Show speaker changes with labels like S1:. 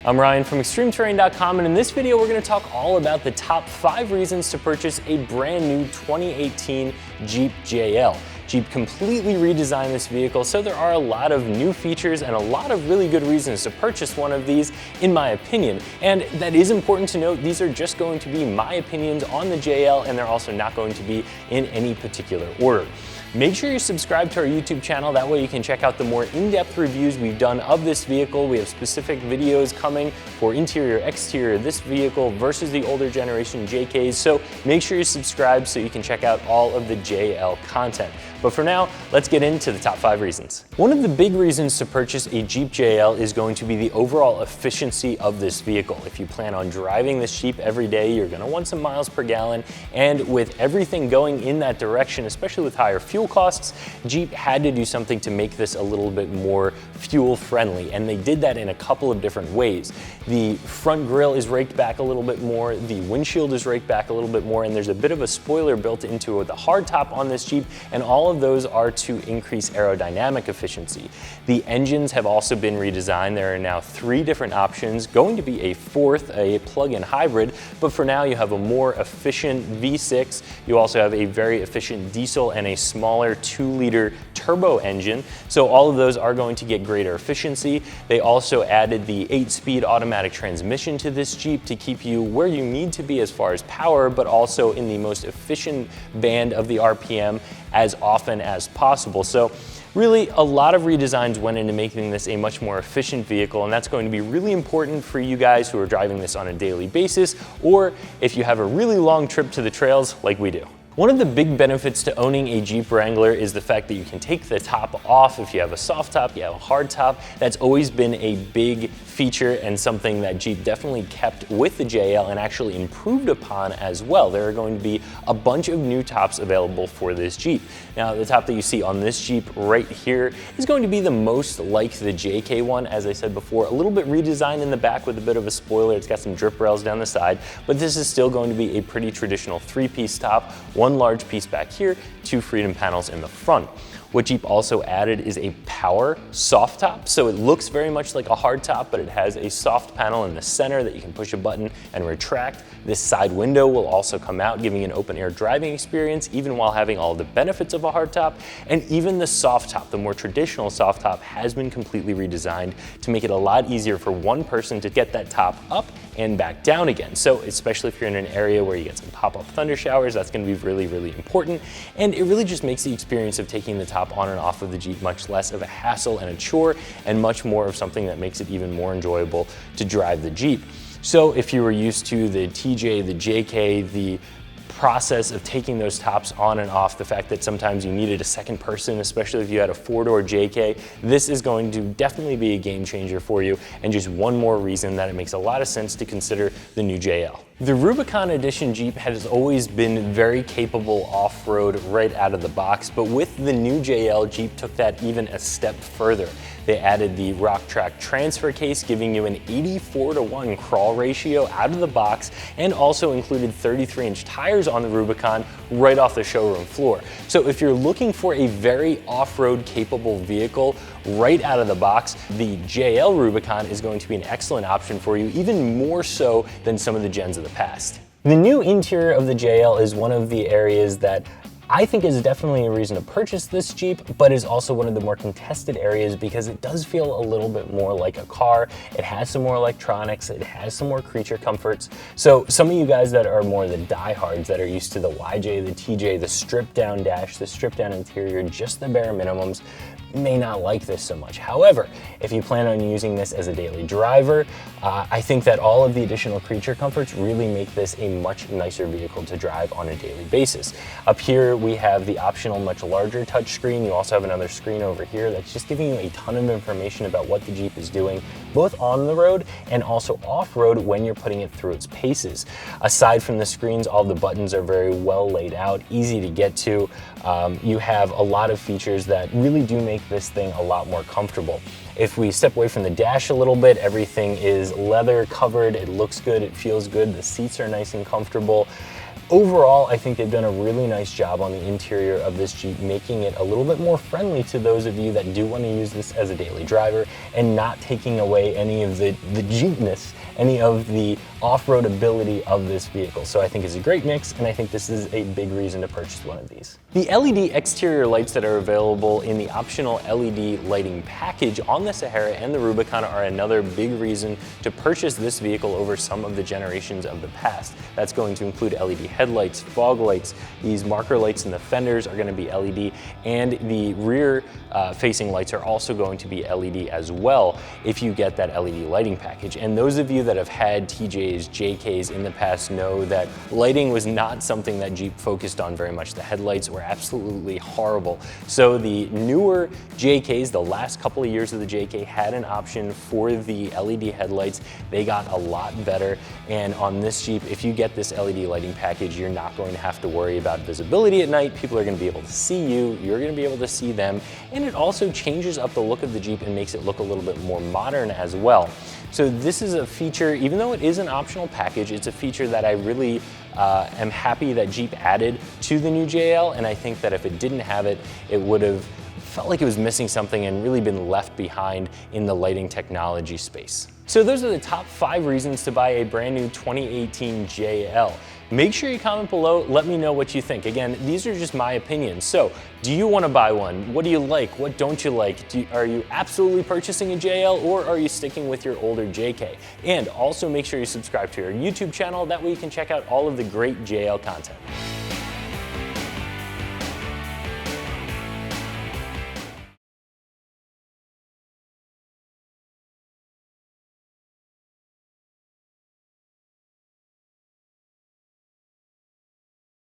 S1: I'm Ryan from ExtremeTerrain.com, and in this video we're going to talk all about the top 5 reasons to purchase a brand new 2018 Jeep JL. Jeep completely redesigned this vehicle, so there are a lot of new features and a lot of really good reasons to purchase one of these, in my opinion. And that is important to note, these are just going to be my opinions on the JL, and they're also not going to be in any particular order. Make sure you subscribe to our YouTube channel, that way you can check out the more in-depth reviews we've done of this vehicle. We have specific videos coming for interior, exterior, this vehicle versus the older generation JKs, so make sure you subscribe so you can check out all of the JL content. But for now, let's get into the top 5 reasons. One of the big reasons to purchase a Jeep JL is going to be the overall efficiency of this vehicle. If you plan on driving this Jeep every day, you're gonna want some miles per gallon, and with everything going in that direction, especially with higher fuel costs, Jeep had to do something to make this a little bit more fuel friendly, and they did that in a couple of different ways. The front grille is raked back a little bit more, the windshield is raked back a little bit more, and there's a bit of a spoiler built into the hardtop on this Jeep, and all of those are to increase aerodynamic efficiency. The engines have also been redesigned. There are now 3 different options, going to be a 4th, a plug-in hybrid, but for now you have a more efficient V6. You also have a very efficient diesel and a smaller 2-liter turbo engine, so all of those are going to get greater efficiency. They also added the 8-speed automatic transmission to this Jeep to keep you where you need to be as far as power, but also in the most efficient band of the RPM as often as possible. So really, a lot of redesigns went into making this a much more efficient vehicle, and that's going to be really important for you guys who are driving this on a daily basis, or if you have a really long trip to the trails like we do. One of the big benefits to owning a Jeep Wrangler is the fact that you can take the top off. If you have a soft top, you have a hard top. That's always been a big feature and something that Jeep definitely kept with the JL and actually improved upon as well. There are going to be a bunch of new tops available for this Jeep. Now, the top that you see on this Jeep right here is going to be the most like the JK one, as I said before, a little bit redesigned in the back with a bit of a spoiler. It's got some drip rails down the side, but this is still going to be a pretty traditional 3-piece top, 1 large piece back here, 2 Freedom panels in the front. What Jeep also added is a power soft top, so it looks very much like a hard top, but it has a soft panel in the center that you can push a button and retract. This side window will also come out, giving you an open air driving experience, even while having all the benefits of a hard top. And even the soft top, the more traditional soft top, has been completely redesigned to make it a lot easier for one person to get that top up and back down again. So especially if you're in an area where you get some pop-up thunder showers, that's gonna be really, really important. And it really just makes the experience of taking the top on and off of the Jeep much less of a hassle and a chore, and much more of something that makes it even more enjoyable to drive the Jeep. So if you were used to the TJ, the JK, the process of taking those tops on and off, the fact that sometimes you needed a second person, especially if you had a 4-door JK, this is going to definitely be a game changer for you, and just one more reason that it makes a lot of sense to consider the new JL. The Rubicon Edition Jeep has always been very capable off-road right out of the box, but with the new JL, Jeep took that even a step further. They added the RockTrack transfer case, giving you an 84-to-1 crawl ratio out of the box, and also included 33-inch tires on the Rubicon right off the showroom floor. So if you're looking for a very off-road capable vehicle right out of the box, the JL Rubicon is going to be an excellent option for you, even more so than some of the gens of the past. The new interior of the JL is one of the areas that I think is definitely a reason to purchase this Jeep, but is also one of the more contested areas because it does feel a little bit more like a car. It has some more electronics, it has some more creature comforts. So some of you guys that are more the diehards that are used to the YJ, the TJ, the stripped down dash, the stripped down interior, just the bare minimums, may not like this so much. However, if you plan on using this as a daily driver, I think that all of the additional creature comforts really make this a much nicer vehicle to drive on a daily basis. Up here we have the optional much larger touchscreen. You also have another screen over here that's just giving you a ton of information about what the Jeep is doing, both on the road and also off-road when you're putting it through its paces. Aside from the screens, all the buttons are very well laid out, easy to get to. You have a lot of features that really do make this thing a lot more comfortable. If we step away from the dash a little bit, everything is leather covered, it looks good, it feels good, the seats are nice and comfortable. Overall, I think they've done a really nice job on the interior of this Jeep, making it a little bit more friendly to those of you that do want to use this as a daily driver and not taking away any of the Jeepness, any of the off-road ability of this vehicle. So I think it's a great mix, and I think this is a big reason to purchase one of these. The LED exterior lights that are available in the optional LED lighting package on the Sahara and the Rubicon are another big reason to purchase this vehicle over some of the generations of the past. That's going to include LED headlights, fog lights, these marker lights in the fenders are going to be LED, and the rear facing lights are also going to be LED as well if you get that LED lighting package. And those of you that have had TJs, JKs in the past know that lighting was not something that Jeep focused on very much. The headlights were absolutely horrible. So the newer JKs, the last couple of years of the JK, had an option for the LED headlights. They got a lot better, and on this Jeep, if you get this LED lighting package, you're not going to have to worry about visibility at night. People are going to be able to see you, you're going to be able to see them, and it also changes up the look of the Jeep and makes it look a little bit more modern as well. So this is a feature, even though it is an optional package, it's a feature that I really am happy that Jeep added to the new JL, and I think that if it didn't have it, it would have felt like it was missing something and really been left behind in the lighting technology space. So those are the top 5 reasons to buy a brand new 2018 JL. Make sure you comment below, let me know what you think. Again, these are just my opinions. So, do you want to buy one? What do you like? What don't you like? Are you absolutely purchasing a JL, or are you sticking with your older JK? And also make sure you subscribe to our YouTube channel, that way you can check out all of the great JL content.